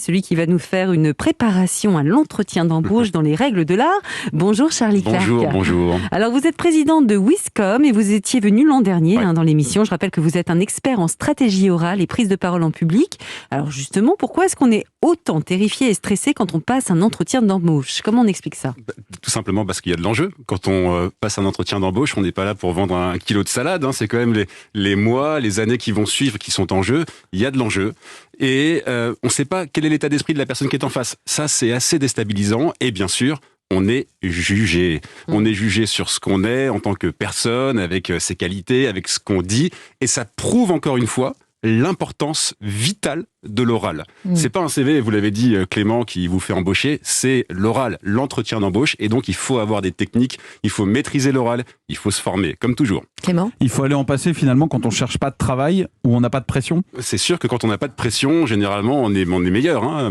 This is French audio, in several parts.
Celui qui va nous faire une préparation à l'entretien d'embauche dans les règles de l'art. Bonjour Charlie Clark. Bonjour. Alors vous êtes président de Wiscom et vous étiez venu l'an dernier dans l'émission. Je rappelle que vous êtes un expert en stratégie orale et prise de parole en public. Alors justement, pourquoi est-ce qu'on est autant terrifié et stressé quand on passe un entretien d'embauche? Comment on explique ça? Tout simplement parce qu'il y a de l'enjeu. Quand on passe un entretien d'embauche, on n'est pas là pour vendre un kilo de salade. C'est quand même les mois, les années qui vont suivre qui sont en jeu. Il y a de l'enjeu. Et on ne sait pas quel est l'état d'esprit de la personne qui est en face. Ça, c'est assez déstabilisant. Et bien sûr, on est jugé. On est jugé sur ce qu'on est en tant que personne, avec ses qualités, avec ce qu'on dit. Et ça prouve encore une fois l'importance vitale de l'oral. C'est pas un CV, vous l'avez dit Clément, qui vous fait embaucher, c'est l'oral, l'entretien d'embauche, et donc il faut avoir des techniques, il faut maîtriser l'oral, il faut se former, comme toujours. Clément ? Il faut aller en passer finalement quand on cherche pas de travail ou on n'a pas de pression. C'est sûr que quand on n'a pas de pression, généralement on est meilleur,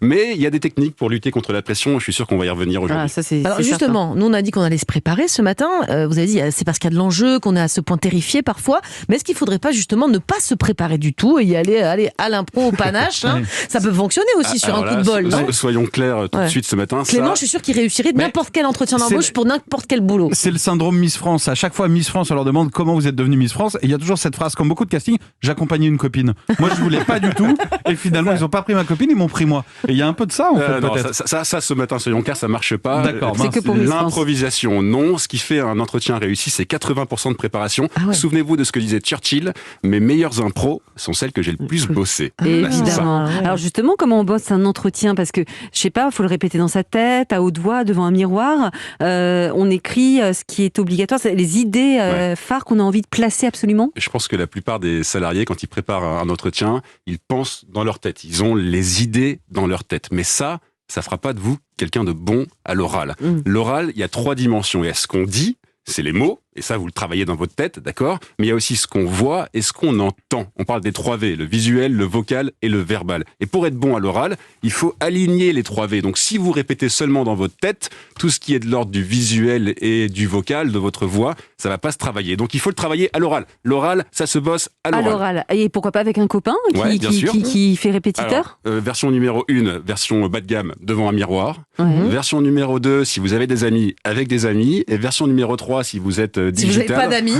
mais il y a des techniques pour lutter contre la pression, je suis sûr qu'on va y revenir aujourd'hui. Alors justement, nous on a dit qu'on allait se préparer ce matin, vous avez dit c'est parce qu'il y a de l'enjeu qu'on est à ce point terrifié parfois, mais est-ce qu'il ne faudrait pas justement ne pas se préparer du tout et y aller à l'impro, au panache, ça peut fonctionner aussi sur un coup de bol, non ? Soyons clairs tout de suite ce matin. Clément, je suis sûr qu'il réussirait n'importe quel entretien d'embauche pour n'importe quel boulot. C'est le syndrome Miss France. À chaque fois, Miss France, on leur demande comment vous êtes devenue Miss France. Et il y a toujours cette phrase, comme beaucoup de castings, j'accompagnais une copine. Moi, je voulais pas du tout. Et finalement, ils n'ont pas pris ma copine, ils m'ont pris moi. Et il y a un peu de ça, en fait, peut-être. Ça, ce matin, soyons clairs, ça marche pas. D'accord. C'est que pour Miss France. L'improvisation, non. Ce qui fait un entretien réussi, c'est 80% de préparation. Souvenez-vous de ce que disait Churchill. Mes meilleures impros sont celles que j'ai le plus bossé. Évidemment. Alors justement, comment on bosse un entretien? Parce que, je sais pas, il faut le répéter dans sa tête, à haute voix, devant un miroir. On écrit ce qui est obligatoire, c'est les idées phares qu'on a envie de placer absolument. Je pense que la plupart des salariés, quand ils préparent un entretien, ils pensent dans leur tête. Ils ont les idées dans leur tête. Mais ça fera pas de vous quelqu'un de bon à l'oral. L'oral, il y a 3 dimensions. Il y a ce qu'on dit, c'est les mots, et ça, vous le travaillez dans votre tête, d'accord ? Mais il y a aussi ce qu'on voit et ce qu'on entend. On parle des 3 V, le visuel, le vocal et le verbal. Et pour être bon à l'oral, il faut aligner les 3 V. Donc si vous répétez seulement dans votre tête, tout ce qui est de l'ordre du visuel et du vocal, de votre voix, ça va pas se travailler. Donc il faut le travailler à l'oral. L'oral, ça se bosse à l'oral. À l'oral. Et pourquoi pas avec un copain qui fait répétiteur ? Alors, version numéro 1, version bas de gamme, devant un miroir. Version numéro 2, si vous avez des amis, avec des amis. Et version numéro 3, si vous êtes digital. Si vous n'avez pas d'amis.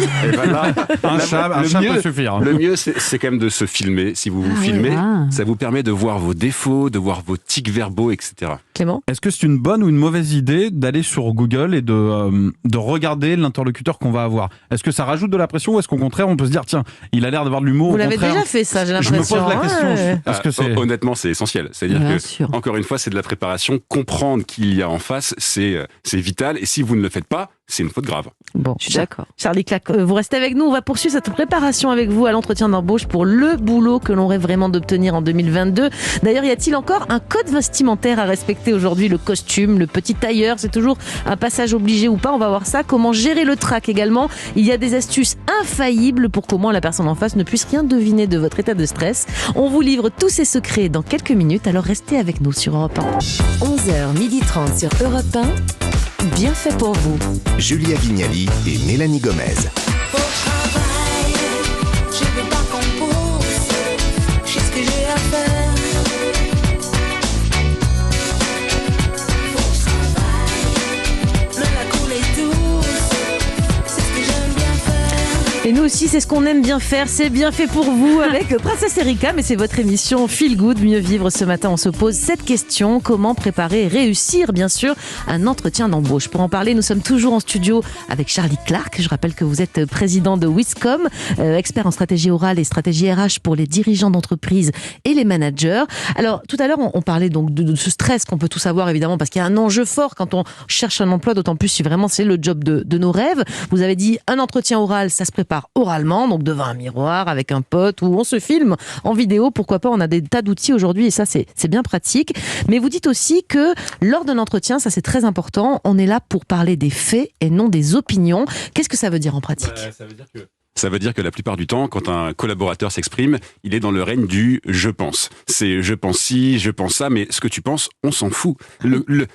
Un chat peut suffire. Le mieux, c'est quand même de se filmer. Si vous vous filmez, ça vous permet de voir vos défauts, de voir vos tics verbaux, etc. Clément ? Est-ce que c'est une bonne ou une mauvaise idée d'aller sur Google et de regarder l'interlocuteur qu'on va avoir ? Est-ce que ça rajoute de la pression ou est-ce qu'au contraire, on peut se dire, tiens, il a l'air d'avoir de l'humour ? Vous l'avez déjà fait ça, j'ai l'impression. Je me pose la question. Parce que honnêtement, c'est essentiel. C'est-à-dire encore une fois, c'est de la préparation. Comprendre qui il y a en face, c'est vital. Et si vous ne le faites pas, c'est une faute grave. Bon, je suis d'accord. Charlie Clark, vous restez avec nous. On va poursuivre cette préparation avec vous à l'entretien d'embauche pour le boulot que l'on rêve vraiment d'obtenir en 2022. D'ailleurs, y a-t-il encore un code vestimentaire à respecter aujourd'hui? Le costume, le petit tailleur, c'est toujours un passage obligé ou pas? On va voir ça. Comment gérer le trac également? Il y a des astuces infaillibles pour qu'au moins la personne en face ne puisse rien deviner de votre état de stress. On vous livre tous ces secrets dans quelques minutes, alors restez avec nous sur Europe 1. 11h30 sur Europe 1. Bien fait pour vous. Julia Vignali et Mélanie Gomez. Au travail, je veux pas qu'on pousse, je sais ce que j'ai à faire. Au travail, le la coule est douce, c'est ce que j'aime bien faire. Et nous aussi, c'est ce qu'on aime bien faire, c'est bien fait pour vous avec Princesse Erika, mais c'est votre émission Feel Good, Mieux Vivre. Ce matin, on se pose cette question, comment préparer et réussir, bien sûr, un entretien d'embauche. Pour en parler, nous sommes toujours en studio avec Charlie Clark. Je rappelle que vous êtes président de Wiscom, expert en stratégie orale et stratégie RH pour les dirigeants d'entreprise et les managers. Alors, tout à l'heure, on parlait donc de ce stress qu'on peut tous avoir, évidemment, parce qu'il y a un enjeu fort quand on cherche un emploi, d'autant plus si vraiment c'est le job de nos rêves. Vous avez dit, un entretien oral, ça se prépare oralement, donc devant un miroir, avec un pote, ou on se filme en vidéo, pourquoi pas, on a des tas d'outils aujourd'hui et ça c'est bien pratique. Mais vous dites aussi que lors d'un entretien, ça c'est très important, on est là pour parler des faits et non des opinions. Qu'est-ce que ça veut dire en pratique ? Ça veut dire que la plupart du temps, quand un collaborateur s'exprime, il est dans le règne du « je pense ». C'est « je pense ci, je pense ça », mais ce que tu penses, on s'en fout.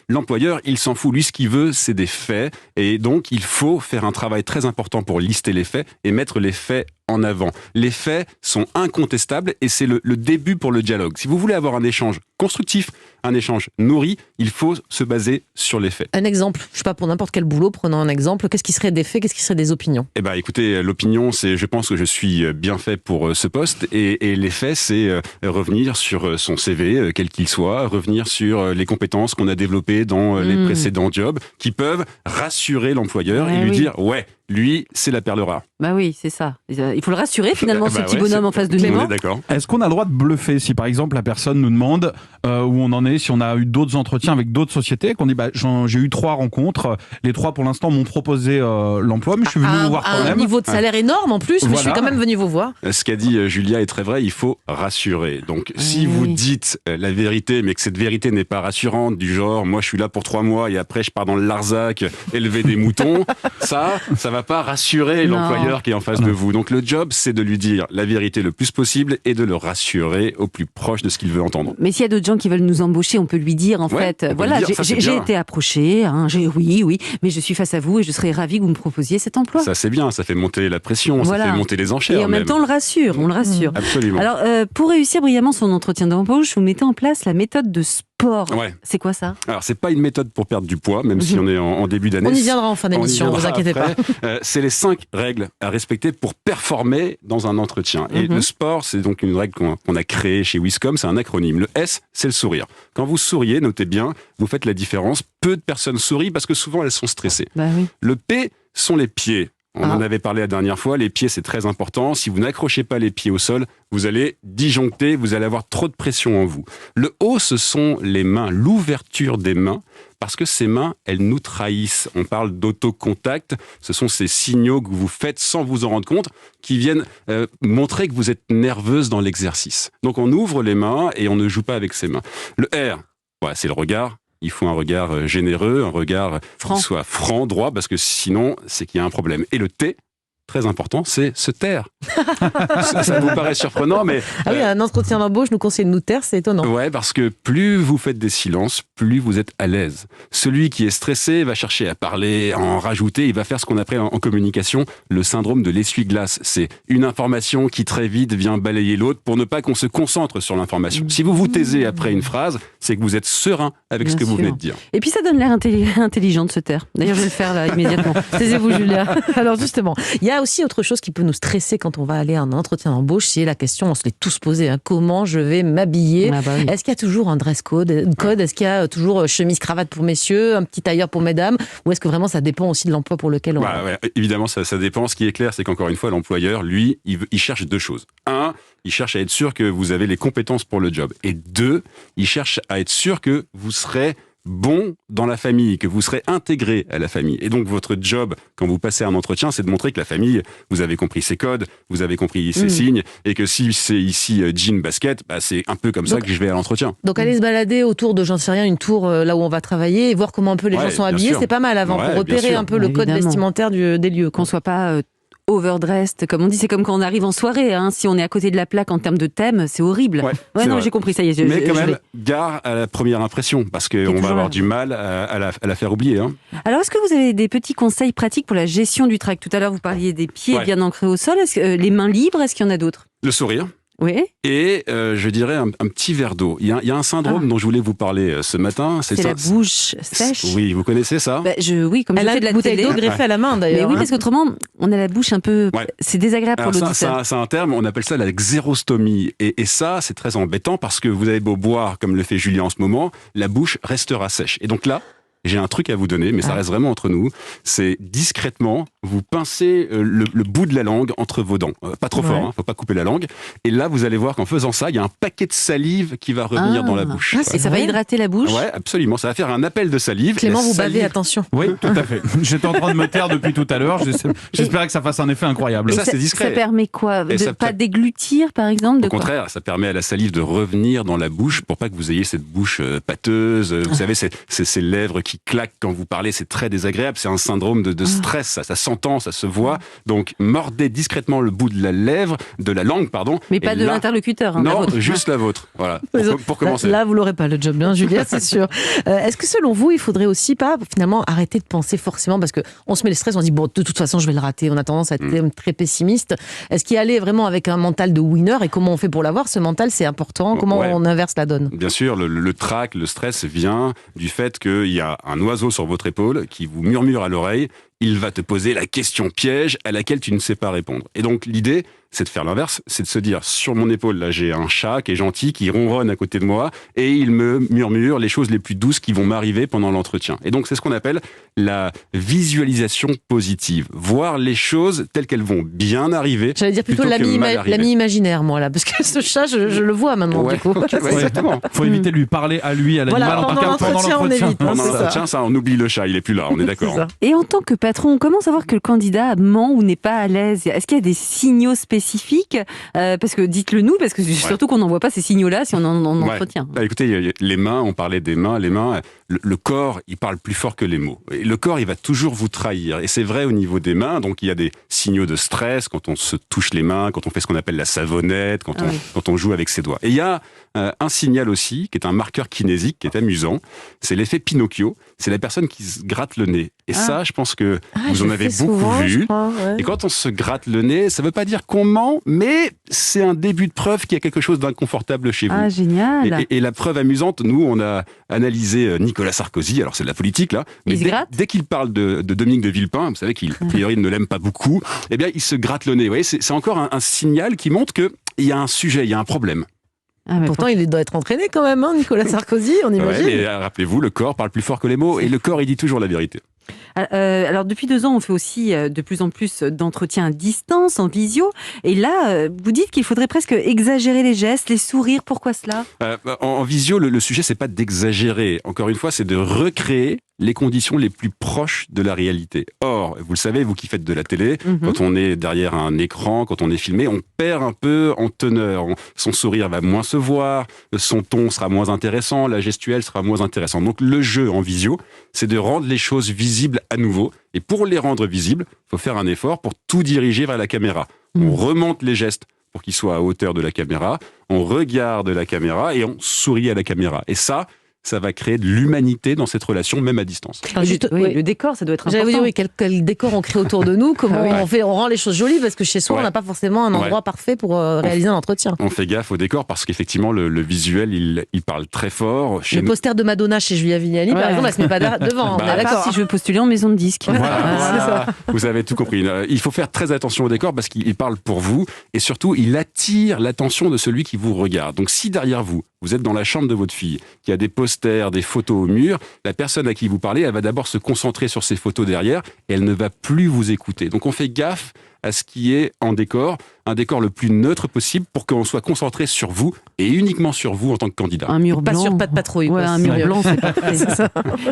L'employeur, il s'en fout. Lui, ce qu'il veut, c'est des faits. Et donc, il faut faire un travail très important pour lister les faits et mettre les faits en avant. Les faits sont incontestables et c'est le début pour le dialogue. Si vous voulez avoir un échange constructif, un échange nourri, il faut se baser sur les faits. Un exemple, je sais pas, pour n'importe quel boulot, prenons un exemple. Qu'est-ce qui serait des faits, qu'est-ce qui serait des opinions? Eh ben, écoutez, l'opinion, c'est je pense que je suis bien fait pour ce poste et les faits, c'est revenir sur son CV, quel qu'il soit, revenir sur les compétences qu'on a développées dans les précédents jobs qui peuvent rassurer l'employeur et lui dire, ouais, lui, c'est la perle rare. Bah oui, c'est ça. Il faut le rassurer finalement, ce petit bonhomme en face de nous. On est d'accord. Est-ce qu'on a le droit de bluffer si par exemple la personne nous demande où on en est, si on a eu d'autres entretiens avec d'autres sociétés, qu'on dit j'ai eu 3 rencontres, les 3 pour l'instant m'ont proposé l'emploi, mais je suis venu vous voir quand un même. niveau de salaire énorme en plus, mais je suis quand même venu vous voir. Ce qu'a dit Julia est très vrai, il faut rassurer. Donc si vous dites la vérité, mais que cette vérité n'est pas rassurante, du genre moi je suis là pour 3 mois et après je pars dans le Larzac élever des moutons, ça va pas rassurer l'employeur qui est en face de vous. Donc le job, c'est de lui dire la vérité le plus possible et de le rassurer au plus proche de ce qu'il veut entendre. Mais s'il y a d'autres gens qui veulent nous embaucher, on peut lui dire en fait, voilà, j'ai été approché, hein, oui, mais je suis face à vous et je serais ravie que vous me proposiez cet emploi. Ça c'est bien, ça fait monter la pression, ça fait monter les enchères. Et en même temps, on le rassure. Absolument. Alors, pour réussir brillamment son entretien d'embauche, vous mettez en place la méthode de sport. Ouais. C'est quoi ça? Alors, c'est pas une méthode pour perdre du poids, même si on est en début d'année. On y viendra en fin d'émission, ne vous inquiétez pas. C'est les 5 règles à respecter pour performer dans un entretien. Et le sport, c'est donc une règle qu'on a créée chez Wiscom, c'est un acronyme. Le S, c'est le sourire. Quand vous souriez, notez bien, vous faites la différence. Peu de personnes sourient parce que souvent elles sont stressées. Bah oui. Le P sont les pieds. On en avait parlé la dernière fois, les pieds c'est très important. Si vous n'accrochez pas les pieds au sol, vous allez disjoncter, vous allez avoir trop de pression en vous. Le O, ce sont les mains, l'ouverture des mains, parce que ces mains, elles nous trahissent. On parle d'autocontact, ce sont ces signaux que vous faites sans vous en rendre compte, qui viennent montrer que vous êtes nerveuse dans l'exercice. Donc on ouvre les mains et on ne joue pas avec ses mains. Le R, c'est le regard. Il faut un regard généreux, un regard qui soit franc, droit, parce que sinon, c'est qu'il y a un problème. Et le T, très important, c'est se taire. Ça vous paraît surprenant, mais... Ah oui, un entretien d'embauche nous conseille de nous taire, c'est étonnant. Ouais, parce que plus vous faites des silences, plus vous êtes à l'aise. Celui qui est stressé va chercher à parler, à en rajouter, il va faire ce qu'on appelle en communication le syndrome de l'essuie-glace. C'est une information qui très vite vient balayer l'autre pour ne pas qu'on se concentre sur l'information. Si vous vous taisez après une phrase, c'est que vous êtes serein avec ce que vous venez de dire. Et puis ça donne l'air intelligent de se taire. D'ailleurs, je vais le faire là immédiatement. Taisez-vous, Julia. Alors justement, il y a aussi autre chose qui peut nous stresser quand on va aller à un entretien d'embauche, c'est la question, on se l'est tous posé, comment je vais m'habiller? Est-ce qu'il y a toujours un dress code? Est-ce qu'il y a toujours chemise cravate pour messieurs, un petit tailleur pour mesdames? Ou est-ce que vraiment ça dépend aussi de l'emploi pour lequel on va? Évidemment, ça dépend. Ce qui est clair, c'est qu'encore une fois, l'employeur, lui, il cherche 2 choses. 1, il cherche à être sûr que vous avez les compétences pour le job. Et 2, il cherche à être sûr que vous serez bon dans la famille, que vous serez intégré à la famille. Et donc votre job, quand vous passez un entretien, c'est de montrer que la famille, vous avez compris ses codes, vous avez compris ses signes, et que si c'est ici jean, basket, c'est un peu comme ça que je vais à l'entretien. Donc aller se balader autour de, j'en sais rien, une tour là où on va travailler, et voir comment un peu les gens sont habillés, c'est pas mal avant, pour repérer un peu le code vestimentaire des lieux. Qu'on soit pas... overdressed, comme on dit, c'est comme quand on arrive en soirée. Si on est à côté de la plaque en termes de thème, c'est horrible. J'ai compris, ça y est. Mais quand même, gare à la première impression, parce qu'on va avoir du mal à la faire oublier. Alors, est-ce que vous avez des petits conseils pratiques pour la gestion du trac? Tout à l'heure, vous parliez des pieds bien ancrés au sol. Est-ce que les mains libres, est-ce qu'il y en a d'autres? Le sourire. Oui. Et je dirais un petit verre d'eau. Il y a un syndrome dont je voulais vous parler ce matin. C'est la bouche sèche. Oui, vous connaissez ça? Oui, comme elle je fais de la bouteille télé. d'eau greffée à la main d'ailleurs. Mais oui, parce qu'autrement, on a la bouche un peu... C'est désagréable pour l'auditeur. C'est un terme, on appelle ça la xérostomie. Et ça, c'est très embêtant parce que vous avez beau boire, comme le fait Julien en ce moment, la bouche restera sèche. Et donc là, j'ai un truc à vous donner, mais ça reste vraiment entre nous. C'est discrètement, vous pincez le bout de la langue entre vos dents. Pas trop fort, faut pas couper la langue. Et là, vous allez voir qu'en faisant ça, il y a un paquet de salive qui va revenir dans la bouche. Et ça va hydrater la bouche? Ouais, absolument. Ça va faire un appel de salive. Clément, vous bavez, attention. Oui, tout à fait. J'étais en train de me taire depuis tout à l'heure. J'espérais que ça fasse un effet incroyable. Et ça, c'est discret. Ça permet quoi? De ne pas déglutir, par exemple? Au contraire, ça permet à la salive de revenir dans la bouche pour pas que vous ayez cette bouche pâteuse. Vous savez, ces lèvres qui claque quand vous parlez, c'est très désagréable. C'est un syndrome de stress, ça s'entend, ça se voit. Donc, mordez discrètement le bout de la langue, pardon. Mais pas Et de là- l'interlocuteur. Hein, la Non, vôtre. juste la vôtre. Voilà, pour commencer. Là, vous l'aurez pas le job, hein, Julia, c'est sûr. Est-ce que selon vous, il faudrait aussi pas finalement arrêter de penser forcément, parce que on se met le stress, on se dit bon, de toute façon, je vais le rater. On a tendance à être très pessimiste. Est-ce qu'il y aller vraiment avec un mental de winner, et comment on fait pour l'avoir? Ce mental, c'est important. Comment Ouais. on inverse la donne? Bien sûr, le trac, le stress vient du fait qu'il y a un oiseau sur votre épaule qui vous murmure à l'oreille. Il va te poser la question piège à laquelle tu ne sais pas répondre. Et donc, l'idée, c'est de faire l'inverse, c'est de se dire, sur mon épaule, là, j'ai un chat qui est gentil, qui ronronne à côté de moi, et il me murmure les choses les plus douces qui vont m'arriver pendant l'entretien. Et donc, c'est ce qu'on appelle la visualisation positive. Voir les choses telles qu'elles vont bien arriver. J'allais dire plutôt plutôt que mal arriver. l'ami imaginaire, moi, là, parce que ce chat, je le vois maintenant, Ouais, du coup. ok, ouais, exactement. Faut éviter de lui parler à lui, à l'animal, Voilà, en pendant tout cas, l'entretien, on évite, hein, Pendant c'est ça. l'entretien, ça, on oublie le chat, il est plus là, on est d'accord. C'est ça. Et en tant que patron, comment savoir que le candidat ment ou n'est pas à l'aise? Est-ce qu'il y a des signaux spécifiques? Parce que dites-le nous, parce que surtout qu'on n'en voit pas ces signaux-là si on en Ouais. entretient. Bah, écoutez, il y a les mains, on parlait des mains, les mains, le corps, il parle plus fort que les mots. Et le corps, il va toujours vous trahir. Et c'est vrai au niveau des mains, donc il y a des signaux de stress quand on se touche les mains, quand on fait ce qu'on appelle la savonnette, quand on joue avec ses doigts. Et il y a un signal aussi, qui est un marqueur kinésique, qui est amusant, c'est l'effet Pinocchio, c'est la personne qui se gratte le nez. Et ça, je pense que vous en avez beaucoup vu. Et quand on se gratte le nez, ça ne veut pas dire qu'on ment, mais c'est un début de preuve qu'il y a quelque chose d'inconfortable chez vous. Ah, génial. Et la preuve amusante, nous, on a analysé Nicolas Sarkozy, alors c'est de la politique là, mais Il se gratte dès qu'il parle de Dominique de Villepin, vous savez qu'il, a priori, ne l'aime pas beaucoup, eh bien, il se gratte le nez. Vous voyez, c'est encore un signal qui montre qu'il y a un sujet, il y a un problème. Ah, mais Pourtant, il doit être entraîné quand même, hein, Nicolas Sarkozy, on imagine. Ouais, mais rappelez-vous, le corps parle plus fort que les mots, et le corps, il dit toujours la vérité. Alors depuis 2 ans, on fait aussi de plus en plus d'entretiens à distance, en visio. Et là, vous dites qu'il faudrait presque exagérer les gestes, les sourires. Pourquoi cela? En visio, le sujet, c'est pas d'exagérer. Encore une fois, c'est de recréer les conditions les plus proches de la réalité. Or, vous le savez, vous qui faites de la télé, quand on est derrière un écran, quand on est filmé, on perd un peu en teneur. Son sourire va moins se voir, son ton sera moins intéressant, la gestuelle sera moins intéressante. Donc le jeu en visio, c'est de rendre les choses visibles à nouveau. Et pour les rendre visibles, il faut faire un effort pour tout diriger vers la caméra. On remonte les gestes pour qu'ils soient à hauteur de la caméra, on regarde la caméra et on sourit à la caméra. Et ça va créer de l'humanité dans cette relation, même à distance. Alors, juste, Oui, oui. le décor, ça doit être J'allais vous important. dire, oui, quel décor on crée autour de nous, comment on rend les choses jolies, parce que chez soi, on Ouais. n'a pas forcément un endroit parfait pour réaliser un entretien. On fait gaffe au décor parce qu'effectivement, le visuel, il parle très fort. Chez Le poster de Madonna chez Julia Vignali, par Ouais. exemple, elle se met pas devant. Bah, on est À part d'accord. si je veux postuler en maison de disque. Voilà. Vous avez tout compris. Il faut faire très attention au décor parce qu'il parle pour vous et surtout, il attire l'attention de celui qui vous regarde. Donc, si derrière vous, vous êtes dans la chambre de votre fille, qui a des posters, des photos au mur, la personne à qui vous parlez, elle va d'abord se concentrer sur ces photos derrière et elle ne va plus vous écouter. Donc, on fait gaffe à ce qui est en décor, un décor le plus neutre possible pour qu'on soit concentré sur vous et uniquement sur vous en tant que candidat. Un mur Pas blanc. sur pas de patrouille. Ouais, quoi, un c'est mur mieux. blanc, c'est parfait.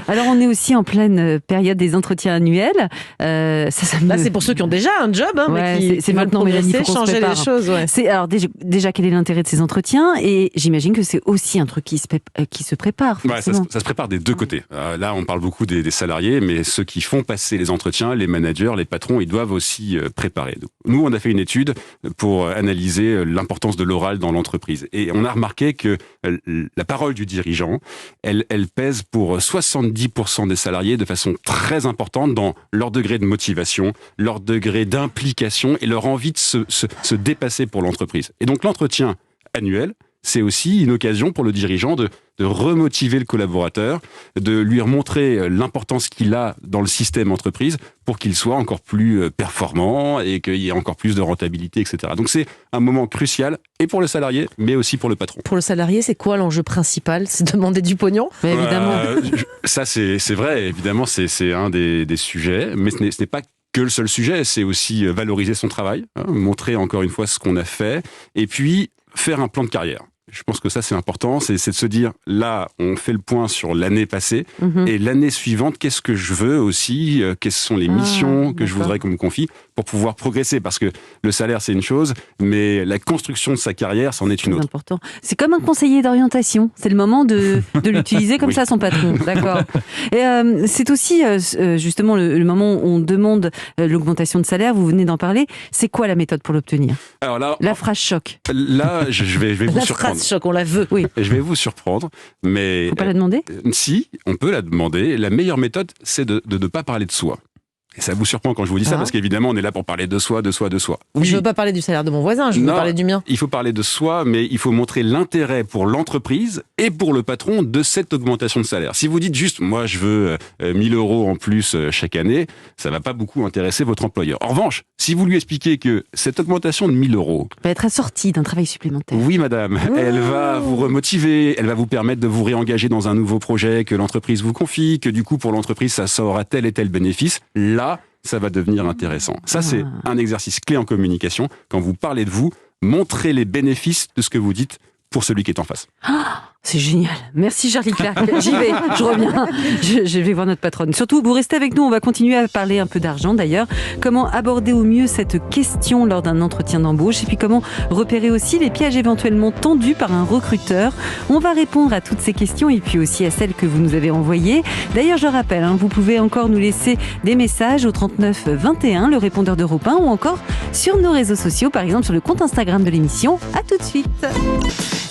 Alors, on est aussi en pleine période des entretiens annuels. Ça me... Là, c'est pour ceux qui ont déjà un job, hein, Ouais, mais qui c'est veulent maintenant, Mélanie, progresser, faut qu'on se changer les prépare. choses. Ouais. Alors déjà, quel est l'intérêt de ces entretiens? Et j'imagine que c'est aussi un truc qui se prépare. Ouais, ça, forcément. ça se prépare des deux côtés. Là, on parle beaucoup des salariés, mais ceux qui font passer les entretiens, les managers, les patrons, ils doivent aussi préparer. Donc, nous, on a fait une étude pour analyser l'importance de l'oral dans l'entreprise. Et on a remarqué que la parole du dirigeant, elle pèse pour 70% des salariés de façon très importante dans leur degré de motivation, leur degré d'implication et leur envie de se dépasser pour l'entreprise. Et donc, l'entretien annuel, c'est aussi une occasion pour le dirigeant de remotiver le collaborateur, de lui remontrer l'importance qu'il a dans le système entreprise pour qu'il soit encore plus performant et qu'il y ait encore plus de rentabilité, etc. Donc c'est un moment crucial et pour le salarié, mais aussi pour le patron. Pour le salarié, c'est quoi l'enjeu principal? C'est de demander du pognon? Mais évidemment. Ça, c'est vrai, évidemment, c'est un des sujets, mais ce n'est pas que le seul sujet, c'est aussi valoriser son travail, montrer encore une fois ce qu'on a fait, et puis faire un plan de carrière. Je pense que ça, c'est important, c'est de se dire, là, on fait le point sur l'année passée, et l'année suivante, qu'est-ce que je veux aussi, quelles sont les missions que je d'accord. voudrais qu'on me confie, pour pouvoir progresser. Parce que le salaire, c'est une chose, mais la construction de sa carrière, c'en est une C'est autre. important. C'est comme un conseiller d'orientation. C'est le moment de l'utiliser comme Oui. ça, son patron. D'accord. Et c'est aussi justement le moment où on demande l'augmentation de salaire. Vous venez d'en parler. C'est quoi la méthode pour l'obtenir? Alors là, La phrase choc. je vais vous La surprendre. phrase choc, on la veut. Oui. Je vais vous surprendre, mais Faut pas la demander? si, on peut la demander. La meilleure méthode, c'est de ne pas parler de soi. Et ça vous surprend quand je vous dis ça, Ah. parce qu'évidemment, on est là pour parler de soi. Je veux pas parler du salaire de mon voisin, je veux Non. parler du mien. Il faut parler de soi, mais il faut montrer l'intérêt pour l'entreprise et pour le patron de cette augmentation de salaire. Si vous dites juste, moi, je veux 1000 euros en plus chaque année, ça va pas beaucoup intéresser votre employeur. En revanche, si vous lui expliquez que cette augmentation de 1000 euros, Va être assorti d'un travail supplémentaire. oui, madame, elle va vous remotiver, elle va vous permettre de vous réengager dans un nouveau projet que l'entreprise vous confie, que du coup, pour l'entreprise, ça aura tel et tel bénéfice. Là, ça va devenir intéressant. Ça, c'est un exercice clé en communication. Quand vous parlez de vous, montrez les bénéfices de ce que vous dites pour celui qui est en face. C'est génial. Merci Charlie Clark. J'y vais, je reviens. Je vais voir notre patronne. Surtout, vous restez avec nous, on va continuer à parler un peu d'argent d'ailleurs. Comment aborder au mieux cette question lors d'un entretien d'embauche et puis comment repérer aussi les pièges éventuellement tendus par un recruteur. On va répondre à toutes ces questions et puis aussi à celles que vous nous avez envoyées. D'ailleurs, je rappelle, vous pouvez encore nous laisser des messages au 39 21, le répondeur d'Europe 1 ou encore sur nos réseaux sociaux, par exemple sur le compte Instagram de l'émission. À tout de suite.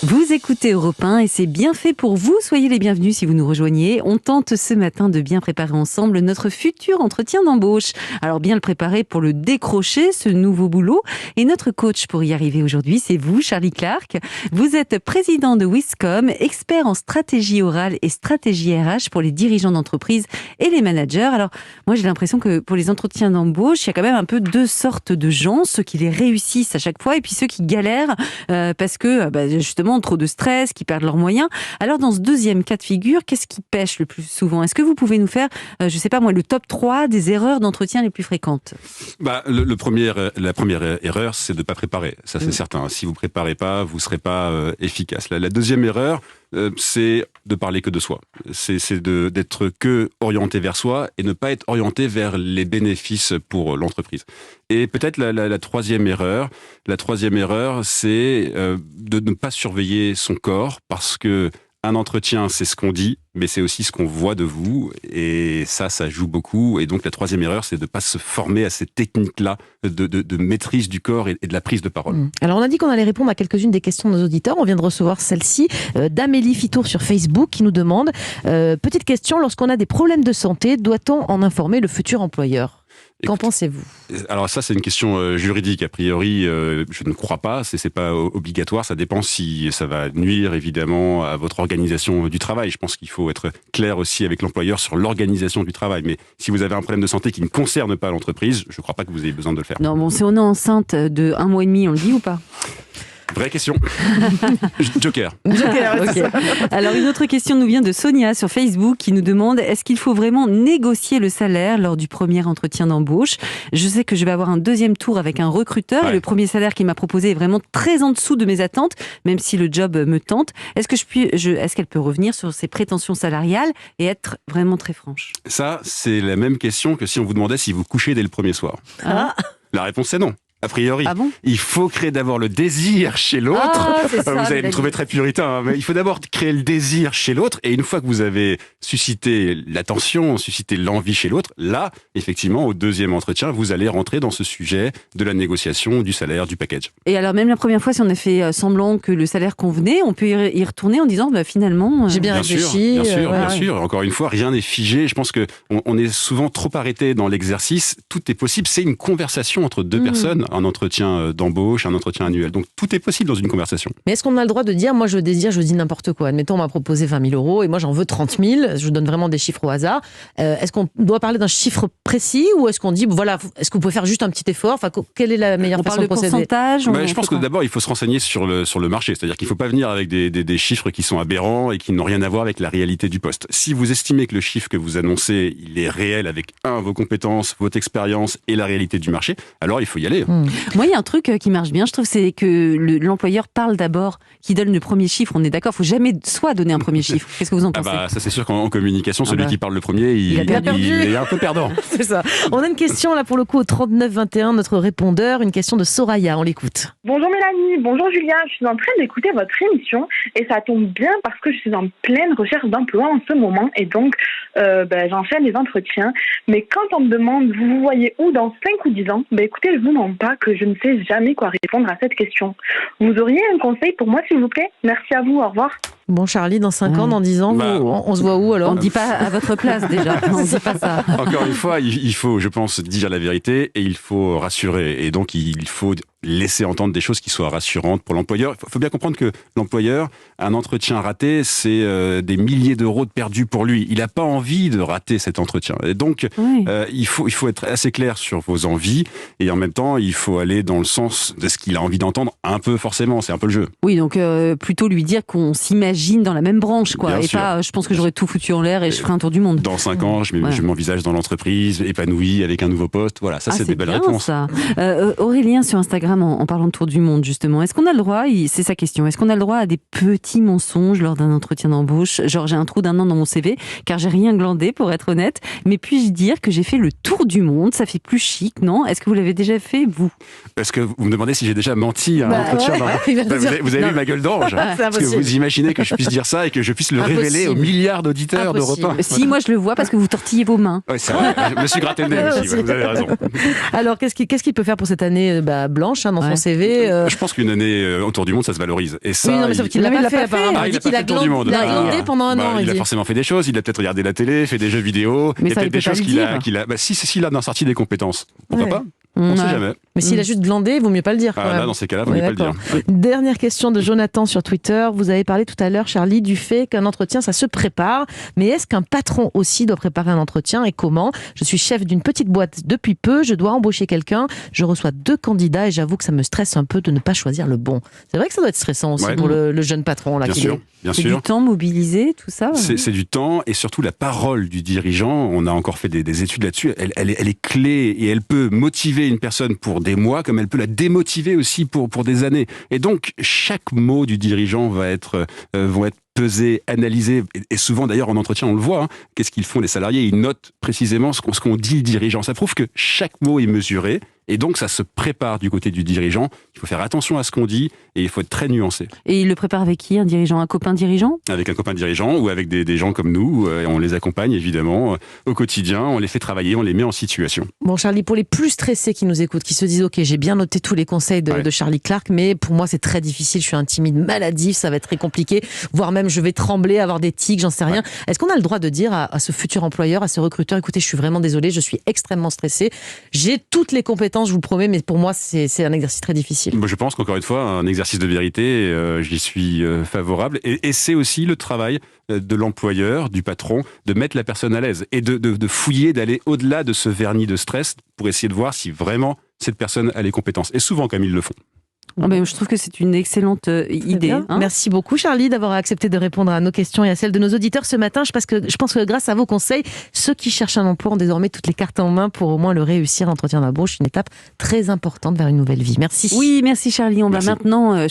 Vous écoutez Europe 1 et c'est bien fait pour vous. Soyez les bienvenus si vous nous rejoignez. On tente ce matin de bien préparer ensemble notre futur entretien d'embauche. Alors bien le préparer pour le décrocher, ce nouveau boulot. Et notre coach pour y arriver aujourd'hui, c'est vous, Charlie Clark. Vous êtes président de Wiscom, expert en stratégie orale et stratégie RH pour les dirigeants d'entreprise et les managers. Alors moi j'ai l'impression que pour les entretiens d'embauche, il y a quand même un peu deux sortes de gens, ceux qui les réussissent à chaque fois et puis ceux qui galèrent parce que justement trop de stress, qui perdent leurs moyens. Alors dans ce deuxième cas de figure, qu'est-ce qui pêche le plus souvent? Est-ce que vous pouvez nous faire, je sais pas moi, le top 3 des erreurs d'entretien les plus fréquentes? La première erreur, c'est de ne pas préparer. Ça, c'est certain. Si vous préparez pas, vous serez pas efficace. La deuxième erreur, c'est de parler que de soi. C'est d'être que orienté vers soi et ne pas être orienté vers les bénéfices pour l'entreprise. Et peut-être la troisième erreur, c'est de ne pas surveiller son corps parce que un entretien, c'est ce qu'on dit, mais c'est aussi ce qu'on voit de vous. Et ça joue beaucoup. Et donc, la troisième erreur, c'est de ne pas se former à ces techniques-là de maîtrise du corps et de la prise de parole. Alors, on a dit qu'on allait répondre à quelques-unes des questions de nos auditeurs. On vient de recevoir celle-ci d'Amélie Fitour sur Facebook qui nous demande petite question, lorsqu'on a des problèmes de santé, doit-on en informer le futur employeur? Qu'en pensez-vous? Alors ça, c'est une question juridique. A priori, je ne crois pas. C'est pas obligatoire. Ça dépend si ça va nuire évidemment à votre organisation du travail. Je pense qu'il faut être clair aussi avec l'employeur sur l'organisation du travail. Mais si vous avez un problème de santé qui ne concerne pas l'entreprise, je ne crois pas que vous ayez besoin de le faire. Non, bon, si on est enceinte de 1 mois et demi, on le dit ou pas? Vraie question. Joker. Ok. Alors une autre question nous vient de Sonia sur Facebook qui nous demande est-ce qu'il faut vraiment négocier le salaire lors du premier entretien d'embauche? Je sais que je vais avoir un deuxième tour avec un recruteur et le premier salaire qu'il m'a proposé est vraiment très en dessous de mes attentes, même si le job me tente. Est-ce qu'elle peut revenir sur ses prétentions salariales et être vraiment très franche? Ça, c'est la même question que si on vous demandait si vous couchez dès le premier soir. Ah. La réponse c'est non. A priori, Ah bon? il faut créer d'abord le désir chez l'autre. Ah, c'est ça, vous allez me Mélanie. trouver très puritain, mais il faut d'abord créer le désir chez l'autre. Et une fois que vous avez suscité l'attention, suscité l'envie chez l'autre, là, effectivement, au deuxième entretien, vous allez rentrer dans ce sujet de la négociation, du salaire, du package. Et alors même la première fois, si on a fait semblant que le salaire convenait, on peut y retourner en disant finalement... J'ai bien réfléchi. Bien sûr, ouais, bien ouais. sûr. Encore une fois, rien n'est figé. Je pense que on est souvent trop arrêté dans l'exercice. Tout est possible. C'est une conversation entre deux personnes, un entretien d'embauche, un entretien annuel. Donc tout est possible dans une conversation. Mais est-ce qu'on a le droit de dire, moi je désire, je dis n'importe quoi. Admettons, on m'a proposé 20 000 euros et moi j'en veux 30 000. Je donne vraiment des chiffres au hasard. Est-ce qu'on doit parler d'un chiffre précis ou est-ce qu'on dit, voilà, est-ce que vous pouvez faire juste un petit effort? Enfin, quelle est la meilleure On façon parle de de procéder? pourcentage? Je pense que d'abord, il faut se renseigner sur le marché. C'est-à-dire qu'il ne faut pas venir avec des chiffres qui sont aberrants et qui n'ont rien à voir avec la réalité du poste. Si vous estimez que le chiffre que vous annoncez, il est réel avec vos compétences, votre expérience et la réalité du marché, alors il faut y aller. Moi, il y a un truc qui marche bien, je trouve, c'est que l'employeur parle d'abord, qui donne le premier chiffre. On est d'accord, il faut jamais soi donner un premier chiffre. Qu'est-ce que vous en pensez? Ça c'est sûr qu'en communication, celui qui parle le premier, il est un peu perdant. C'est ça. On a une question là pour le coup au 3921, notre répondeur, une question de Soraya, on l'écoute. Bonjour Mélanie, bonjour Julien, je suis en train d'écouter votre émission et ça tombe bien parce que je suis en pleine recherche d'emploi en ce moment et donc j'enchaîne les entretiens. Mais quand on me demande vous vous voyez où dans 5 ou 10 ans, écoutez, je vous mens pas que je ne sais jamais quoi répondre à cette question. Vous auriez un conseil pour moi s'il vous plaît? Merci à vous, au revoir. Bon Charlie, dans 5 ans, dans 10 ans, on se voit où alors? On ne dit pas à votre place déjà, on ne dit pas ça. Encore une fois, il faut, je pense, dire la vérité et il faut rassurer. Et donc, il faut laisser entendre des choses qui soient rassurantes pour l'employeur. Il faut bien comprendre que l'employeur, un entretien raté, c'est des milliers d'euros de perdus pour lui. Il n'a pas envie de rater cet entretien. Et donc, il faut être assez clair sur vos envies et en même temps, il faut aller dans le sens de ce qu'il a envie d'entendre un peu forcément. C'est un peu le jeu. Oui, donc plutôt lui dire qu'on s'imagine dans la même branche, quoi. Bien et sûr. Pas, je pense que j'aurais tout foutu en l'air et je ferai un tour du monde. Dans 5 ans, je m'envisage dans l'entreprise, épanoui, avec un nouveau poste. Voilà, ça c'est des belles bien, réponses. Ça. Aurélien sur Instagram, en parlant de tour du monde, justement, est-ce qu'on a le droit, c'est sa question, est-ce qu'on a le droit à des petits mensonges lors d'un entretien d'embauche? Genre, j'ai un trou d'1 an dans mon CV, car j'ai rien glandé, pour être honnête, mais puis-je dire que j'ai fait le tour du monde? Ça fait plus chic, non? Est-ce que vous l'avez déjà fait, vous? Est-ce que vous me demandez si j'ai déjà menti à un entretien? Vous avez vu ma gueule d'ange? Est-ce que vous imaginez que je puisse dire ça et que je puisse le révéler aux milliards d'auditeurs d'Europe 1? Si, moi je le vois parce que vous tortillez vos mains. Oui, c'est vrai. Je me suis gratté le nez aussi, vous avez raison. Alors, qu'est-ce qu'il peut faire pour cette année blanche dans son CV? Je pense qu'une année autour du monde, ça se valorise. Et ça, oui, non, mais sauf qu'il l'a pas fait, apparemment. Il a pas fait le tour du monde. Il a glandé pendant un an. Il a forcément fait des choses. Il a peut-être regardé la télé, fait des jeux vidéo. Mais il y a ça, peut-être des choses qu'il a. Si il a sorti des compétences, pourquoi pas? On ne sait jamais. Mais s'il a juste glandé, il vaut mieux pas le dire. Là, dans ces cas-là, il vaut mieux pas le dire. Dernière question de Jonathan sur Twitter. Vous avez parlé tout à l'heure, Charlie, du fait qu'un entretien, ça se prépare. Mais est-ce qu'un patron aussi doit préparer un entretien et comment? Je suis chef d'une petite boîte depuis peu, je dois embaucher quelqu'un, je reçois 2 candidats et j'avoue que ça me stresse un peu de ne pas choisir le bon. C'est vrai que ça doit être stressant aussi pour le jeune patron. Là, Bien c'est sûr. Du temps mobilisé, tout ça? C'est du temps et surtout la parole du dirigeant. On a encore fait des études là-dessus. Elle est clé et elle peut motiver une personne pour des mois comme elle peut la démotiver aussi pour des années. Et donc, chaque mot du dirigeant vont être pesés, analysés. Et souvent, d'ailleurs, en entretien, on le voit. Qu'est-ce qu'ils font les salariés? Ils notent précisément ce qu'on dit le dirigeant. Ça prouve que chaque mot est mesuré. Et donc, ça se prépare du côté du dirigeant. Il faut faire attention à ce qu'on dit et il faut être très nuancé. Et il le prépare avec qui? Un dirigeant? Un copain dirigeant? Avec un copain dirigeant ou avec des gens comme nous. On les accompagne, évidemment, au quotidien. On les fait travailler, on les met en situation. Bon, Charlie, pour les plus stressés qui nous écoutent, qui se disent « Ok, j'ai bien noté tous les conseils de Charlie Clark, mais pour moi, c'est très difficile. Je suis un timide maladif, ça va être très compliqué. Voire même, je vais trembler, avoir des tics, j'en sais rien. » Est-ce qu'on a le droit de dire à ce futur employeur, à ce recruteur « Écoutez, je suis vraiment désolé, je suis extrêmement stressé. J'ai toutes les compétences, je vous le promets, mais pour moi, c'est un exercice très difficile. » Je pense qu'encore une fois, un exercice de vérité, j'y suis favorable. Et c'est aussi le travail de l'employeur, du patron, de mettre la personne à l'aise et de fouiller, d'aller au-delà de ce vernis de stress pour essayer de voir si vraiment cette personne a les compétences. Et souvent, comme ils le font. Je trouve que c'est une excellente idée. Merci beaucoup Charlie d'avoir accepté de répondre à nos questions et à celles de nos auditeurs ce matin. Je pense que grâce à vos conseils, ceux qui cherchent un emploi ont désormais toutes les cartes en main pour au moins le réussir. L'entretien d'embauche, une étape très importante vers une nouvelle vie. Merci. Oui, merci Charlie. On va maintenant